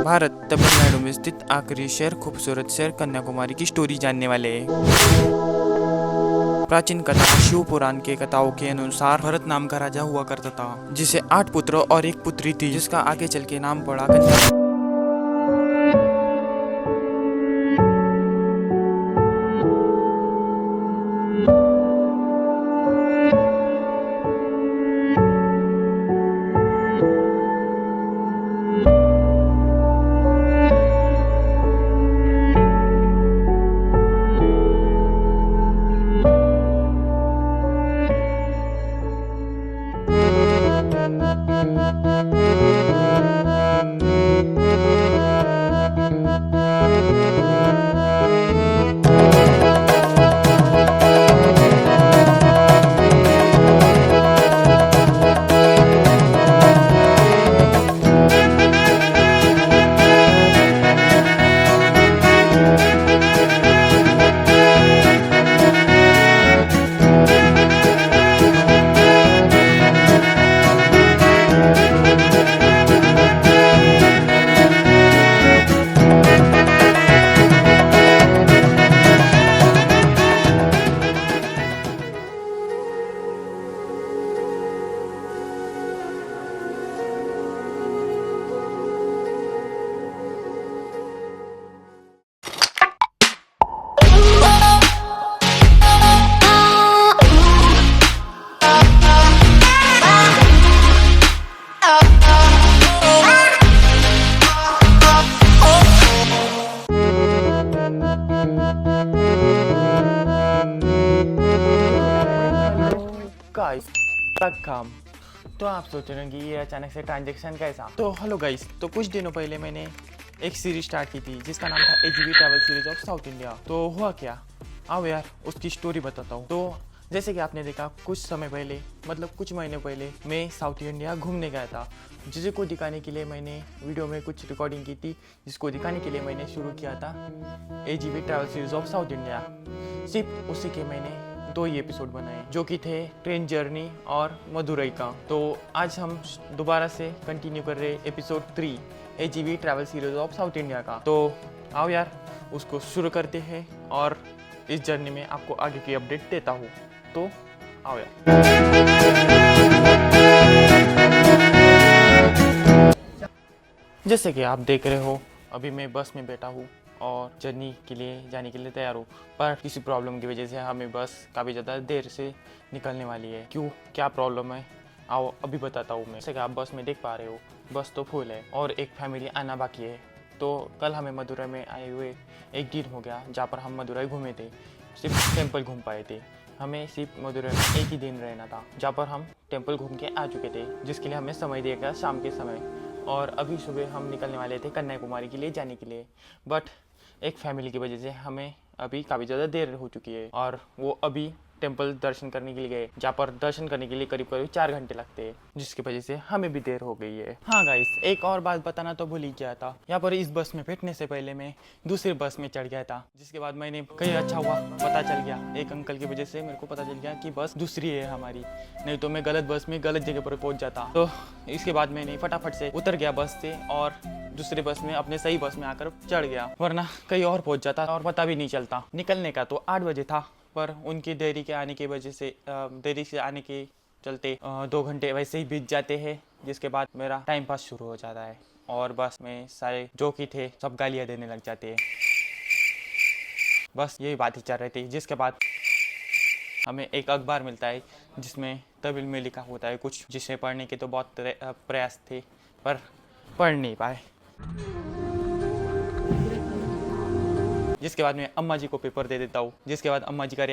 भारत तमिलनाडु में स्थित आखिरी शहर खूबसूरत शहर कन्याकुमारी की स्टोरी जानने वाले हैं। प्राचीन कथा शिव पुराण के कथाओं के अनुसार भरत नाम का राजा हुआ करता था, जिसे 8 पुत्र और एक पुत्री थी, जिसका आगे चल के नाम पड़ा कन्या। गाइस तक काम तो आप सोच रहे हैं कि ये अचानक से ट्रांजैक्शन कैसा। तो हेलो गाइस, तो कुछ दिनों पहले मैंने एक सीरीज स्टार्ट की थी जिसका नाम था AGV travel series of south India. तो हुआ क्या, आओ यार उसकी स्टोरी बताता हूँ। तो जैसे कि आपने देखा कुछ समय पहले, मतलब कुछ महीने पहले मैं साउथ इंडिया घूमने गया था, जिसको दिखाने के लिए मैंने वीडियो में कुछ रिकॉर्डिंग की थी, जिसको दिखाने के लिए मैंने शुरू किया था AGV travel series of south India. सिर्फ उसी के मैंने 2 ही एपिसोड बनाए, जो कि थे ट्रेन जर्नी और मदुरई का। तो आज हम दोबारा से कंटिन्यू कर रहे episode 3 AGV travel series of south India का। तो आओ यार उसको शुरू करते हैं और इस जर्नी में आपको आगे की अपडेट देता हूँ। तो आओ यार। जैसे कि आप देख रहे हो, अभी मैं बस में बैठा हूँ और जर्नी के लिए जाने के लिए तैयार हूँ, पर किसी प्रॉब्लम की वजह से हमें बस काफ़ी ज़्यादा देर से निकलने वाली है। क्यों, क्या प्रॉब्लम है, आओ अभी बताता हूँ मैं। जैसे कि आप बस में देख पा रहे हो, बस तो फुल है और एक फैमिली आना बाकी है। तो कल हमें मदुरई में आए हुए 1 दिन हो गया, जहाँ पर हम मदुरई घूमे थे, सिर्फ टेम्पल घूम पाए थे। हमें सिर्फ मदुरई में 1 ही दिन रहना था, जहाँ पर हम टेम्पल घूम के आ चुके थे, जिसके लिए हमें समय दिया गया शाम के समय। और अभी सुबह हम निकलने वाले थे कन्याकुमारी के लिए जाने के लिए, बट एक फैमिली की वजह से हमें अभी काफ़ी ज़्यादा देर हो चुकी है और वो अभी टेम्पल दर्शन करने के लिए गए, जहाँ पर दर्शन करने के लिए करीब 4 घंटे लगते हैं, जिसकी वजह से हमें भी देर हो गई है। हाँ गाइस, एक और बात बताना तो भूल ही गया था। यहाँ पर इस बस में बैठने से पहले मैं दूसरी बस में चढ़ गया था, जिसके बाद मैंने कहीं अच्छा हुआ पता चल गया, एक अंकल की वजह से मेरे को पता चल गया कि बस दूसरी है हमारी, नहीं तो मैं गलत बस में गलत जगह पर पहुँच जाता। तो इसके बाद मैंने फटाफट से उतर गया बस से और दूसरी बस में अपने सही बस में आकर चढ़ गया, वरना कहीं और पहुँच जाता और पता भी नहीं चलता। निकलने का तो 8 बजे था, पर उनकी देरी के आने की वजह से देरी से आने के चलते 2 घंटे वैसे ही बीत जाते हैं, जिसके बाद मेरा टाइम पास शुरू हो जाता है और बस में सारे जो कि थे सब गालियाँ देने लग जाते हैं। बस यही बात ही चल रही थी, जिसके बाद हमें एक अखबार मिलता है जिसमें तमिल में लिखा होता है कुछ, जिसे पढ़ने के तो बहुत प्रयास थे पर पढ़ नहीं पाए। जिसके बाद मैं अम्मा जी को पेपर दे देता हूँ, जिसके बाद अम्मा जी का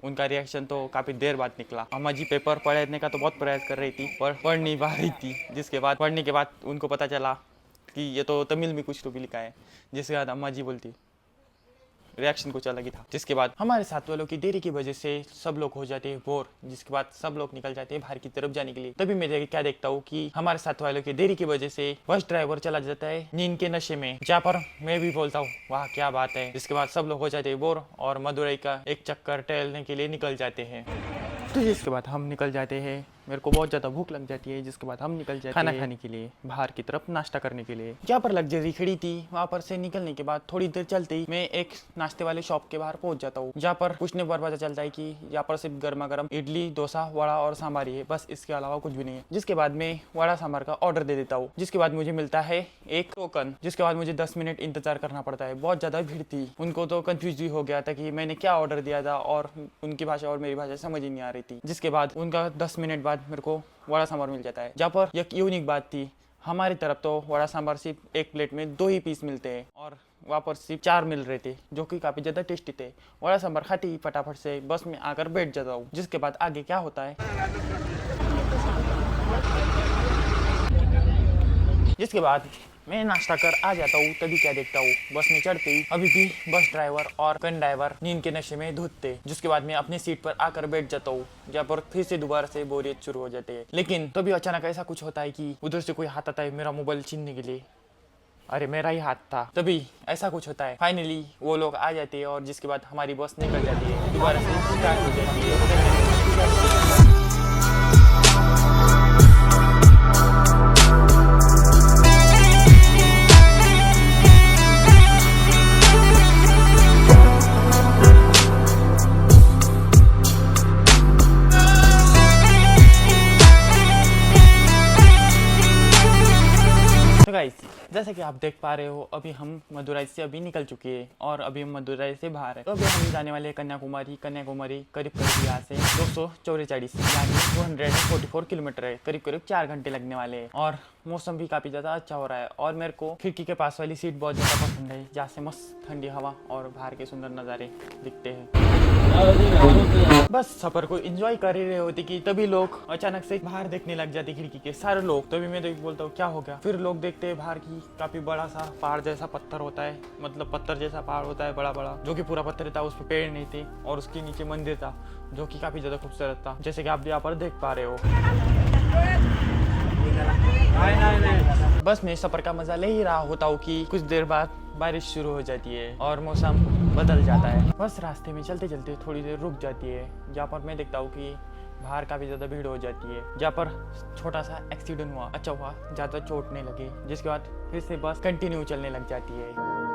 उनका रिएक्शन तो काफ़ी देर बाद निकला। अम्मा जी पेपर पढ़ने का तो बहुत प्रयास कर रही थी पर पढ़ नहीं पा रही थी, जिसके बाद पढ़ने के बाद उनको पता चला कि ये तो तमिल में कुछ तो भी लिखा है, जिसके बाद अम्मा जी बोलती, रिएक्शन कुछ अलग ही था। जिसके बाद हमारे साथ वालों की देरी की वजह से सब लोग हो जाते हैं बोर, जिसके बाद सब लोग निकल जाते हैं बाहर की तरफ जाने के लिए। तभी मैं क्या देखता हूँ कि हमारे साथ वालों की देरी की वजह से बस ड्राइवर चला जाता है नींद के नशे में, जहाँ पर मैं भी बोलता हूँ वाह क्या बात है। जिसके बाद सब लोग हो जाते हैं बोर और मदुरई का एक चक्कर टहलने के लिए निकल जाते हैं। तो इसके बाद हम निकल जाते हैं मेरे को बहुत ज़्यादा भूख लग जाती है, जिसके बाद हम निकल जाते हैं खाना खाने के लिए बाहर की तरफ, नाश्ता करने के लिए। जहाँ पर लग्जरी खड़ी थी वहाँ पर से निकलने के बाद थोड़ी देर चलते ही मैं एक नाश्ते वाले शॉप के बाहर पहुंच जाता हूँ, जहाँ पर पूछने पर पता चलता है कि यहाँ पर सिर्फ गर्मा गर्म इडली, डोसा, वड़ा और सांभर ही है, बस इसके अलावा कुछ भी नहीं है। जिसके बाद मैं वड़ा सांभर का ऑर्डर दे देता हूँ, जिसके बाद मुझे मिलता है एक टोकन, जिसके बाद मुझे 10 मिनट इंतजार करना पड़ता है। बहुत ज़्यादा भीड़ थी, उनको तो कंफ्यूज भी हो गया था कि मैंने क्या ऑर्डर दिया था और उनकी भाषा और मेरी भाषा समझ ही नहीं आ रही थी। जिसके बाद उनका 10 मिनट बाद मेरे को वड़ा सांभर मिल जाता है। जहाँ पर एक यूनिक बात थी, हमारी तरफ तो वड़ा सांभर सिर्फ एक प्लेट में 2 ही पीस मिलते हैं और वहाँ पर सिर्फ 4 मिल रहे थे, जो कि काफ़ी ज़्यादा टेस्टी थे। वड़ा सांभर खाते ही फटाफट से बस में आकर बैठ जाता हूँ। जिसके बाद आगे क्या होता है, जिसके बाद मैं नाश्ता कर आ जाता हूँ, तभी क्या देखता हूँ, बस में चढ़ते ही अभी भी बस ड्राइवर और कंडक्टर नींद के नशे में धुतते। जिसके बाद मैं अपनी सीट पर आकर बैठ जाता हूँ, जहाँ पर फिर से दोबारा से बोरियत शुरू हो जाती है। लेकिन तभी अचानक ऐसा कुछ होता है कि उधर से कोई हाथ आता है मेरा मोबाइल छीनने के लिए। अरे मेरा ही हाथ था। तभी ऐसा कुछ होता है, फाइनली वो लोग आ जाते हैं और जिसके बाद हमारी बस निकल जाती है, दोबारा से स्टार्ट हो जाती है। गाइस, जैसे कि आप देख पा रहे हो, अभी हम मदुराई से अभी निकल चुके हैं और अभी हम मदुराई से बाहर है। तो अभी हम जाने वाले हैं कन्याकुमारी। कन्याकुमारी करीब करीब यहाँ से 244 यानी 244 किलोमीटर है, करीब करीब 4 घंटे लगने वाले हैं। और मौसम भी काफ़ी ज़्यादा अच्छा हो रहा है और मेरे को खिड़की के पास वाली सीट बहुत ज़्यादा पसंद है, जहाँ से मस्त ठंडी हवा और बाहर के सुंदर नज़ारे दिखते हैं। बस सफर को एंजॉय कर ही रहे होते कि तभी लोग अचानक से बाहर देखने लग जाते खिड़की के सारे लोग। तभी मैं तो बोलता हूँ क्या हो गया, फिर लोग देखते हैं बाहर की काफी बड़ा सा पहाड़ जैसा पत्थर होता है, मतलब पत्थर जैसा पहाड़ होता है बड़ा बड़ा, जो कि पूरा पत्थर था, उस पर पेड़ नहीं थे और उसके नीचे मंदिर था, जो कि काफी ज्यादा खूबसूरत था, जैसे कि आप यहाँ पर देख पा रहे हो। बस मैं सफर का मजा ले ही रहा होता हूँ कि कुछ देर बाद बारिश शुरू हो जाती है और मौसम बदल जाता है। बस रास्ते में चलते चलते थोड़ी देर रुक जाती है, जहाँ पर मैं देखता हूँ कि बाहर काफ़ी ज़्यादा भीड़ हो जाती है, जहाँ पर छोटा सा एक्सीडेंट हुआ, अच्छा हुआ ज़्यादा चोट नहीं लगी। जिसके बाद फिर से बस कंटिन्यू चलने लग जाती है।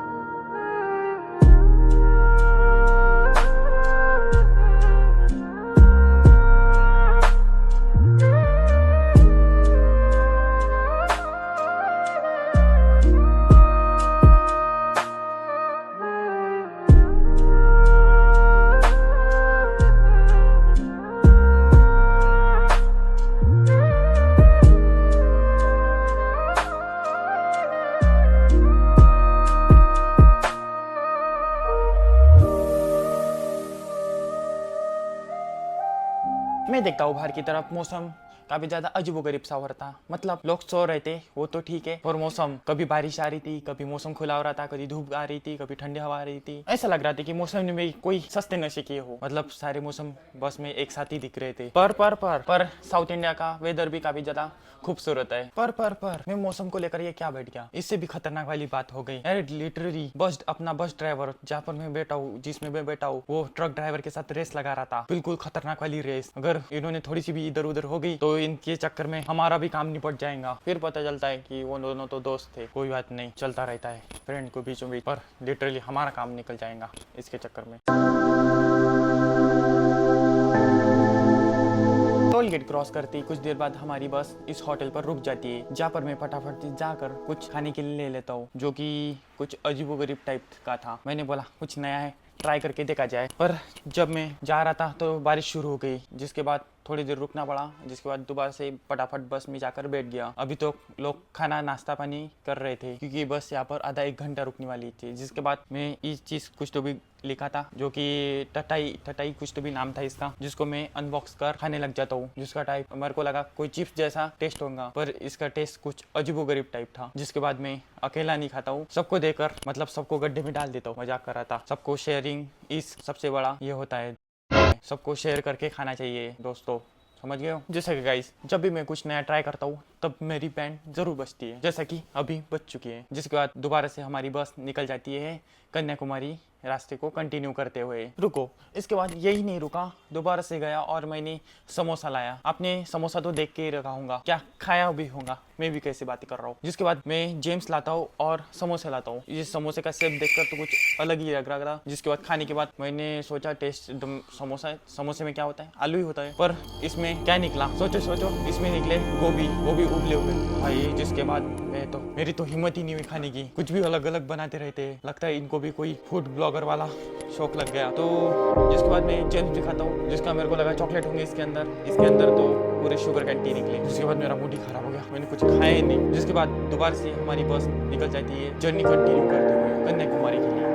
मैं देखता हूँ बाहर की तरफ मौसम काफी ज्यादा अजीबोगरीब सा हो रहा था, मतलब लोग सो रहे थे वो तो ठीक है, और मौसम कभी बारिश आ रही थी, कभी मौसम खुला हो रहा था, कभी धूप आ रही थी, कभी ठंडी हवा आ रही थी। ऐसा लग रहा था कि मौसम में कोई सस्ते नशे किए हो, मतलब सारे मौसम बस में एक साथ ही दिख रहे थे। पर साउथ इंडिया का वेदर भी काफी ज्यादा खूबसूरत है। पर मैं मौसम को लेकर ये क्या बैठ गया, इससे भी खतरनाक वाली बात हो गई। अरे लिटरली अपना बस ड्राइवर जहाँ पर मैं बैठा हूँ, जिसमें मैं बैठा हूँ, वो ट्रक ड्राइवर के साथ रेस लगा रहा था, बिल्कुल खतरनाक वाली रेस। अगर इन्होंने थोड़ी सी भी इधर उधर हो गई तो इनके चक्कर में हमारा भी काम निपट जाएगा। फिर पता चलता है कि वो दोनों तो दोस्त थे, कोई बात नहीं, चलता रहता है फ्रेंड को बीचों बीच, पर लिटरली हमारा काम निकल जाएगा इसके चक्कर में। टोल गेट क्रॉस करते ही कुछ देर बाद हमारी बस इस होटल पर रुक जाती है, जहाँ पर मैं फटाफट जाकर कुछ खाने के लिए ले लेता हूँ, जो कि कुछ अजीबोगरीब टाइप का था। मैंने बोला कुछ नया है, ट्राई करके देखा जाए। पर जब मैं जा रहा था तो बारिश शुरू हो गई, जिसके बाद थोड़ी देर रुकना पड़ा, जिसके बाद दोबारा से फटाफट बस में जाकर बैठ गया। अभी तो लोग खाना नाश्ता पानी कर रहे थे, क्योंकि बस यहाँ पर आधा 1 घंटा रुकने वाली थी। जिसके बाद मैं इस चीज़ कुछ तो भी लिखा था, जो कि टटाई कुछ तो भी नाम था इसका, जिसको मैं अनबॉक्स कर खाने लग जाता हूँ। जिसका टाइप मेरे को लगा कोई चिप्स जैसा टेस्ट होगा, पर इसका टेस्ट कुछ अजीबोगरीब टाइप था। जिसके बाद मैं अकेला नहीं खाता हूँ, सबको देकर, मतलब सबको गड्ढे में डाल देता हूँ, मजाक कर रहा था। सबको शेयरिंग इस सबसे बड़ा ये होता है, सबको शेयर करके खाना चाहिए दोस्तों, समझ गए हो। जैसे कि गाइस, जब भी मैं कुछ नया ट्राई करता हूँ तब मेरी बैंड जरूर बजती है, जैसा कि अभी बज चुकी है। जिसके बाद दोबारा से हमारी बस निकल जाती है कन्याकुमारी रास्ते को कंटिन्यू करते हुए। रुको, इसके बाद यही नहीं रुका, दोबारा से गया और मैंने समोसा लाया। आपने समोसा तो देख के ही रखा होगा, क्या खाया भी होगा, मैं भी कैसी बातें कर रहा हूँ। जिसके बाद मैं जेम्स लाता हूँ और समोसे लाता हूँ। ये समोसे का शेप देखकर तो कुछ अलग ही लग रहा था। जिसके बाद खाने के बाद मैंने सोचा टेस्ट एकदम समोसे में क्या होता है, आलू ही होता है, पर इसमें क्या निकला, सोचो इसमें निकले गोभी उबले हुए भाई। जिसके बाद मेरी तो हिम्मत ही नहीं हुई खाने की, कुछ भी अलग अलग बनाते रहते, लगता है इनको भी कोई फूड ब्लॉगर वाला शौक लग गया। तो जिसके बाद मैं जेम्स दिखाता हूँ, जिसका मेरे को लगा चॉकलेट होंगे इसके अंदर तो पूरे शुगर कैंडी निकले। जिसके बाद मेरा मूड ही खराब हो गया, मैंने कुछ खाया ही नहीं। जिसके बाद दोबारा से हमारी बस निकल जाती है जर्नी कंटिन्यू करते हुए कन्याकुमारी के लिए।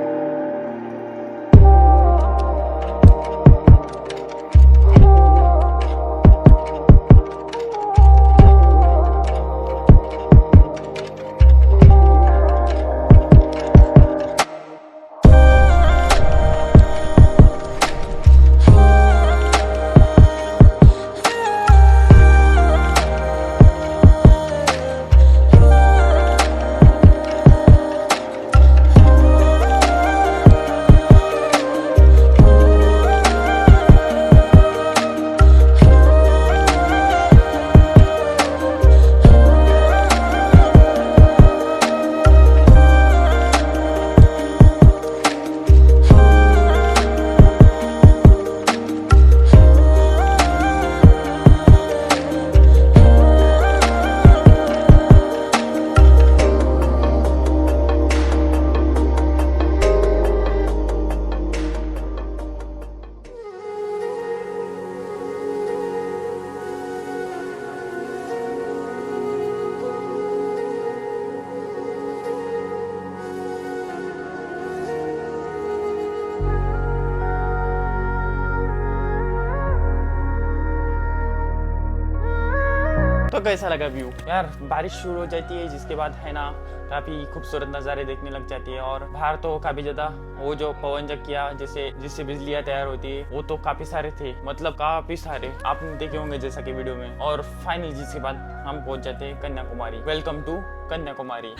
तो कैसा लगा व्यू यार, बारिश शुरू हो जाती है जिसके बाद है ना काफी खूबसूरत नज़ारे देखने लग जाती है। और बाहर तो काफी ज्यादा वो जो पवन चक्कियाँ जिससे बिजलियाँ तैयार होती है वो तो काफी सारे थे, मतलब काफी सारे आपने देखे होंगे जैसा कि वीडियो में। और फाइनली जिसके बाद हम पहुंच जाते हैं कन्याकुमारी। Welcome to Kanyakumari.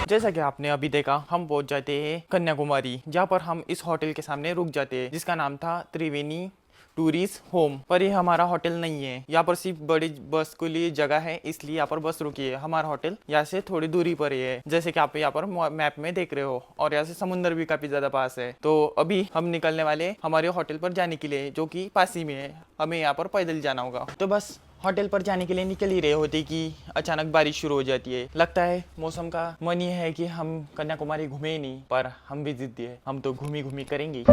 जैसा कि आपने अभी देखा, हम पहुंच जाते हैं कन्याकुमारी, जहाँ पर हम इस होटल के सामने रुक जाते हैं जिसका नाम था त्रिवेणी टूरिस्ट होम। पर ये हमारा होटल नहीं है, यहाँ पर सिर्फ बड़ी बस के लिए जगह है, इसलिए यहाँ पर बस रुकी है। हमारा होटल यहाँ से थोड़ी दूरी पर ही है, जैसे कि आप यहाँ पर मैप में देख रहे हो। और यहाँ से समुद्र भी काफी ज्यादा पास है। तो अभी हम निकलने वाले हमारे होटल पर जाने के लिए, जो कि पास ही में है। हमें यहाँ पर पैदल जाना होगा। तो बस होटल पर जाने के लिए निकल ही रहे होते कि अचानक बारिश शुरू हो जाती है। लगता है मौसम का मन ये है कि हम कन्याकुमारी घूमे ही नहीं, पर हम भी जिद्दी है, हम तो घूमी करेंगे।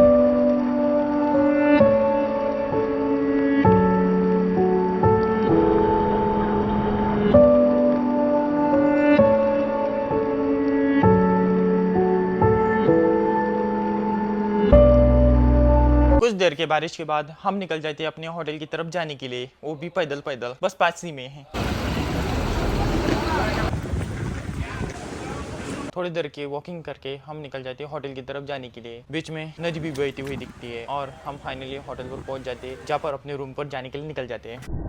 कुछ देर के बारिश के बाद हम निकल जाते हैं अपने होटल की तरफ जाने के लिए, वो भी पैदल बस पास ही में है। थोड़ी देर की वॉकिंग करके हम निकल जाते हैं होटल की तरफ जाने के लिए। बीच में नदी भी बहती हुई दिखती है और हम फाइनली होटल पर पहुंच जाते हैं, जहाँ पर अपने रूम पर जाने के लिए निकल जाते हैं।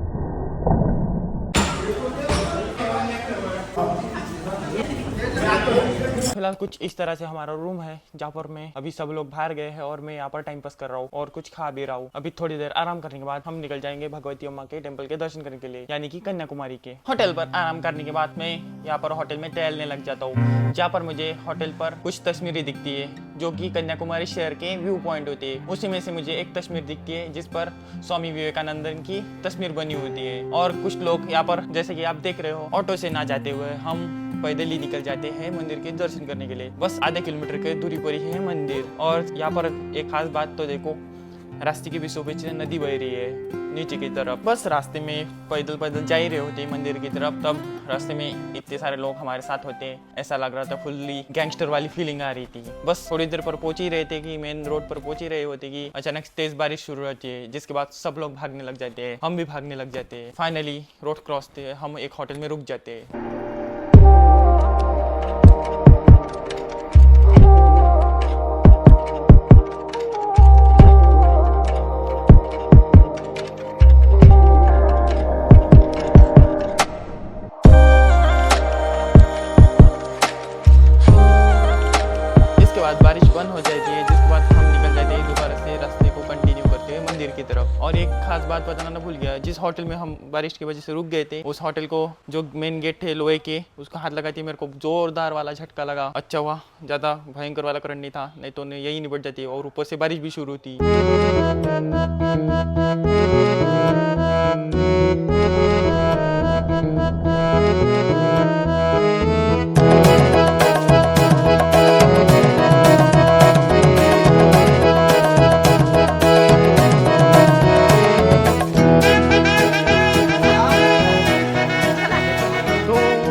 फिलहाल कुछ इस तरह से हमारा रूम है, जहाँ पर मैं अभी सब लोग बाहर गए हैं और मैं यहाँ पर टाइम पास कर रहा हूँ और कुछ खा भी रहा हूँ। अभी थोड़ी देर आराम करने के बाद हम निकल जाएंगे भगवती अम्मा के टेम्पल के दर्शन करने के लिए, यानी कि कन्याकुमारी के। होटल पर आराम करने के बाद मैं यहाँ पर होटल में टहलने लग जाता हूँ, जहाँ पर मुझे होटल पर कुछ तस्वीरें दिखती है जो कि कन्याकुमारी शहर के व्यू पॉइंट होते हैं। उसी में से मुझे एक तस्वीर दिखती है जिस पर स्वामी विवेकानंद की तस्वीर बनी होती है। और कुछ लोग यहाँ पर, जैसे कि आप देख रहे हो, ऑटो से ना जाते हुए हम पैदल ही निकल जाते हैं मंदिर के दर्शन करने के लिए। बस आधे किलोमीटर के दूरी पर ही है मंदिर। और यहाँ पर एक खास बात तो देखो, रास्ते के बीचों बीच नदी बह रही है नीचे की तरफ। बस रास्ते में पैदल जा ही रहे होते मंदिर की तरफ, तब रास्ते में इतने सारे लोग हमारे साथ होते हैं। ऐसा लग रहा था फुल्ली गैंगस्टर वाली फीलिंग आ रही थी। बस थोड़ी देर पर पहुंच ही रहे थे कि मेन रोड पर पहुंच ही रहे होते कि अचानक तेज बारिश शुरू होती है, जिसके बाद सब लोग भागने लग जाते हैं, हम भी भागने लग जाते हैं। फाइनली रोड क्रॉस थे, हम एक होटल में रुक जाते हैं। जिसके बाद बारिश बंद हो जाती है, जिसके बाद हम निकल जाते हैं दोबारा से रास्ते को कंटिन्यू करते हुए मंदिर की तरफ। और एक खास बात बताना भूल गया, जिस होटल में हम बारिश की वजह से रुक गए थे, उस होटल को जो मेन गेट थे लोहे के, उसका हाथ लगाती मेरे को जोरदार वाला झटका लगा। अच्छा हुआ ज़्यादा भयंकर वाला करंट नहीं था, नहीं तो यही निपट जाती। और ऊपर से बारिश भी शुरू थी।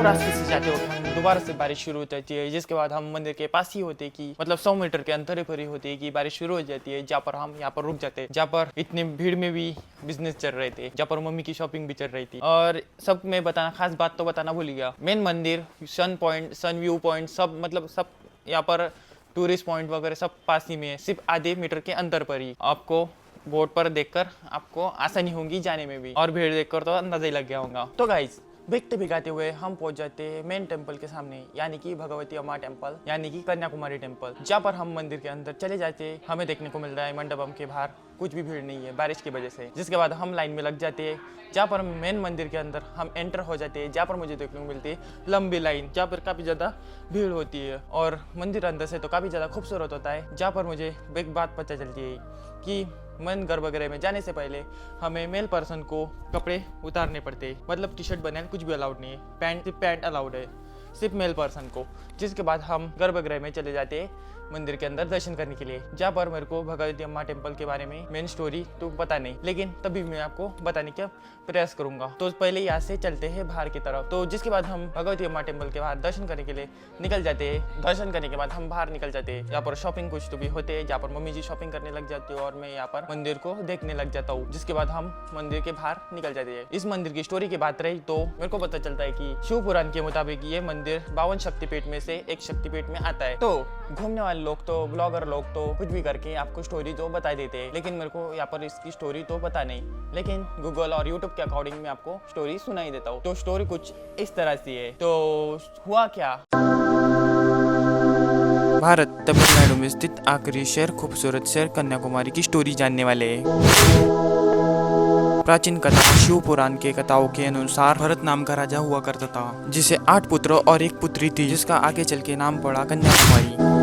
रास्ते से जाते वक्त हम दोबारा से बारिश शुरू हो जाती है, जिसके बाद हम मंदिर के पास ही होते कि मतलब 100 मीटर के अंतर पर ही होती है कि बारिश शुरू हो जाती है, जहाँ पर हम यहाँ पर रुक जाते हैं, जहाँ पर इतनी भीड़ में भी बिजनेस चल रहे थे, जहाँ पर मम्मी की शॉपिंग भी चल रही थी। और सब में बताना खास बात तो बताना भूल गया, मेन मंदिर, सन पॉइंट, सन व्यू पॉइंट, सब मतलब सब यहाँ पर टूरिस्ट पॉइंट वगैरह सब पास ही में है, सिर्फ आधे मीटर के अंतर पर ही। आपको बोर्ड पर देखकर आपको आसानी होगी जाने में भी, और भीड़ देखकर तो अंदाजा ही लग गया होगा। तो गाइस भीगते भिगाते हुए हम पहुंच जाते हैं मेन टेंपल के सामने, यानी कि भगवती अम्मा टेंपल, यानी कि कन्याकुमारी टेंपल, जहाँ पर हम मंदिर के अंदर चले जाते हैं। हमें देखने को मिल रहा है मंडपम के बाहर कुछ भी भीड़ नहीं है बारिश की वजह से, जिसके बाद हम लाइन में लग जाते हैं, जहाँ पर मेन मंदिर के अंदर हम एंटर हो जाते हैं, जहाँ पर मुझे देखने को मिलती है लंबी लाइन, जहाँ पर काफ़ी ज़्यादा भीड़ होती है। और मंदिर अंदर से तो काफ़ी ज़्यादा खूबसूरत होता है, जहाँ पर मुझे एक बात पता चलती है कि मन गर्भगृह में जाने से पहले हमें मेल पर्सन को कपड़े उतारने पड़ते, मतलब टी शर्ट बनियान कुछ भी अलाउड नहीं है, सिर्फ पैंट अलाउड है, सिर्फ मेल पर्सन को। जिसके बाद हम गर्भगृह में चले जाते हैं मंदिर के अंदर दर्शन करने के लिए, जहाँ पर मेरे को भगवती अम्मा टेम्पल के बारे में मेन स्टोरी तो पता नहीं, लेकिन तभी मैं आपको बताने का प्रयास करूंगा। तो पहले यहाँ से चलते हैं बाहर की तरफ। तो जिसके बाद हम भगवती अम्मा टेम्पल के बाहर दर्शन करने के लिए निकल जाते हैं। दर्शन करने के बाद हम बाहर निकल जाते हैं, यहाँ पर शॉपिंग कुछ तो भी होते हैं, जहाँ पर मम्मी जी शॉपिंग करने लग जाती है और मैं यहाँ पर मंदिर को देखने लग जाता हूँ। जिसके बाद हम मंदिर के बाहर निकल जाते हैं। इस मंदिर की स्टोरी की बात रही तो मेरे को पता चलता है कि शिव पुराण के मुताबिक ये मंदिर 52 शक्तिपीठ में से एक शक्तिपीठ में आता है। तो घूमने वाले लोग तो ब्लॉगर लोग तो कुछ भी करके आपको स्टोरी तो बता देते हैं, लेकिन मेरे को यहाँ पर इसकी स्टोरी तो पता नहीं, लेकिन गूगल और यूट्यूब के अकॉर्डिंग मैं आपको स्टोरी सुनाई देता हूँ। तो स्टोरी कुछ इस तरह से है। तो हुआ क्या, भारत तमिलनाडु में स्थित आखिरी शहर, खूबसूरत शहर कन्याकुमारी की स्टोरी जानने वाले हैं। प्राचीन कथा शिव पुराण के कथाओं के अनुसार भरत नाम का राजा हुआ करता था, जिसे 8 पुत्र और 1 पुत्री थी, जिसका आगे चल के नाम पड़ा कन्याकुमारी।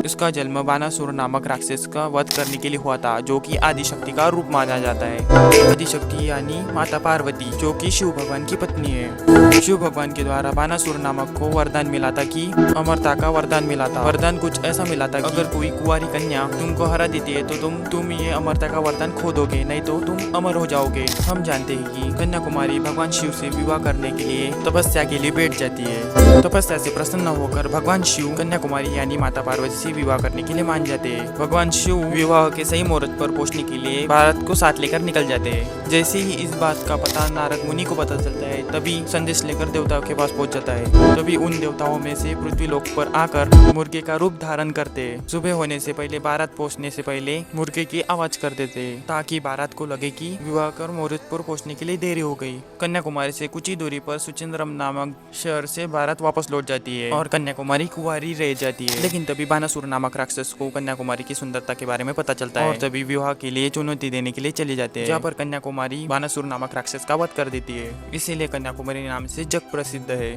इसका जन्म बानासुर नामक राक्षस का वध करने के लिए हुआ था, जो कि आदिशक्ति का रूप माना जाता है। आदिशक्ति यानी माता पार्वती, जो कि शिव भगवान की पत्नी है। शिव भगवान के द्वारा बानासुर नामक को वरदान मिला था कि अमरता का वरदान मिला था। वरदान कुछ ऐसा मिला था कि अगर कोई कुंवारी कन्या तुमको हरा देती है तो तुम ये अमरता का वरदान खो दोगे, नहीं तो तुम अमर हो जाओगे। हम जानते हैं कि कन्याकुमारी भगवान शिव से विवाह करने के लिए तपस्या के लिए बैठ जाती है। तपस्या से प्रसन्न होकर भगवान शिव कन्याकुमारी यानी माता पार्वती से विवाह करने के लिए मान जाते हैं। भगवान शिव विवाह के सही मुहूर्त पर पहुंचने के लिए भारत को साथ लेकर निकल जाते हैं। जैसे ही इस बात का पता नारद मुनि को पता चलता है, तभी संदेश लेकर देवताओं के पास पहुंच जाता है। तभी उन देवताओं में से पृथ्वी लोक पर आकर मुर्गे का रूप धारण करते हैं। सुबह होने से पहले भारत पहुंचने से पहले मुर्गे की आवाज कर देते हैं, ताकि भारत को लगे कि विवाह कर मुहूर्त पर पहुंचने के लिए देरी हो गई। कन्याकुमारी से कुछ ही दूरी पर सुचिंद्रम नामक शहर से भारत वापस लौट जाती है और कन्याकुमारी कुंवारी रह जाती है। लेकिन तभी बानासुर नामक राक्षस को कन्याकुमारी की सुंदरता के बारे में पता चलता है और तभी विवाह के लिए चुनौती देने के लिए चले जाते हैं, जहाँ पर कन्याकुमारी बानासुर नामक राक्षस का वध कर देती है। इसीलिए कन्याकुमारी नाम से जग प्रसिद्ध है।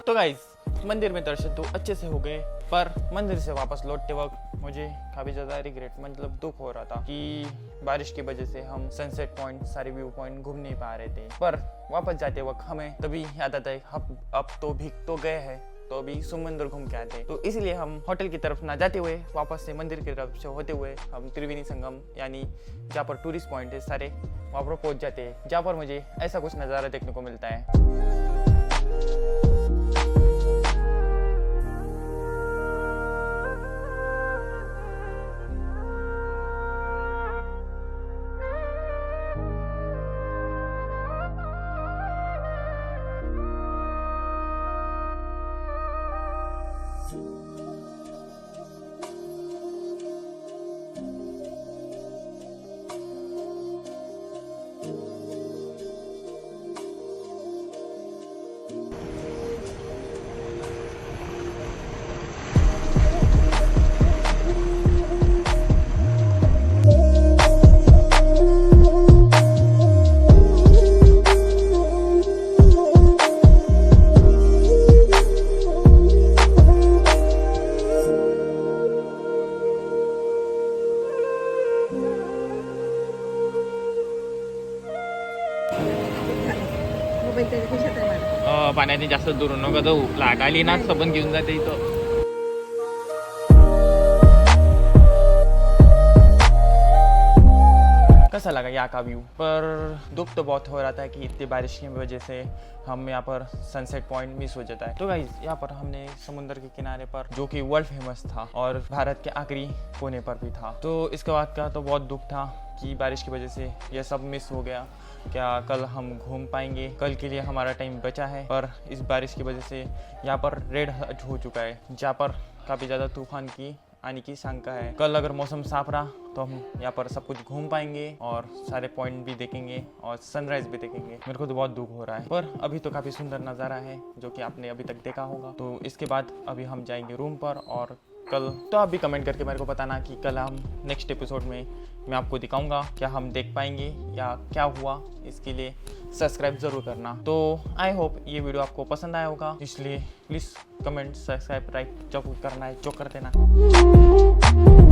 तो गाइस मंदिर में दर्शन तो अच्छे से हो गए, पर मंदिर से वापस लौटते वक्त मुझे काफ़ी ज़्यादा रिग्रेट मतलब दुख हो रहा था कि बारिश की वजह से हम सनसेट पॉइंट सारे व्यू पॉइंट घूम नहीं पा रहे थे। पर वापस जाते वक्त हमें तभी याद आता है अब तो भीग तो गए हैं, तो अभी समुद्र घूम के आते। तो इसलिए हम होटल की तरफ ना जाते हुए वापस से मंदिर की तरफ से होते हुए हम त्रिवेणी संगम यानी जहाँ पर टूरिस्ट पॉइंट है सारे वहाँ पर पहुँच जाते हैं, जहाँ पर मुझे ऐसा कुछ नज़ारा देखने को मिलता है। मोबाईल त्याच्या खिशात आहे माझ्या. पाण्याने जास्त दूर नका जाऊ, लाट आली ना सबन घेऊन जाते इथं. कैसा लगा यहाँ का व्यू? पर दुख तो बहुत हो रहा था कि इतनी बारिश की वजह से हम यहाँ पर सनसेट पॉइंट मिस हो जाता है. तो गाइस यहाँ पर हमने समुद्र के किनारे पर, जो कि वर्ल्ड फेमस था और भारत के आखिरी कोने पर भी था, तो इसके बाद का तो बहुत दुख था कि बारिश की वजह से यह सब मिस हो गया. क्या कल हम घूम पाएंगे? कल के लिए हमारा टाइम बचा है, पर इस बारिश की वजह से यहाँ पर रेड अलर्ट हो चुका है, जहाँ पर काफ़ी ज़्यादा तूफान की आने की शंका है. कल अगर मौसम साफ रहा तो हम यहाँ पर सब कुछ घूम पाएंगे और सारे पॉइंट भी देखेंगे और सनराइज भी देखेंगे. मेरे को तो बहुत दुख हो रहा है, पर अभी तो काफ़ी सुंदर नज़ारा है जो कि आपने अभी तक देखा होगा. तो इसके बाद अभी हम जाएंगे रूम पर, और कल तो आप भी कमेंट करके मेरे को बताना कि कल हम नेक्स्ट एपिसोड में मैं आपको दिखाऊंगा क्या हम देख पाएंगे या क्या हुआ. इसके लिए सब्सक्राइब ज़रूर करना. तो आई होप ये वीडियो आपको पसंद आया होगा, इसलिए प्लीज़ कमेंट, सब्सक्राइब, लाइक जो करना है जो कर देना.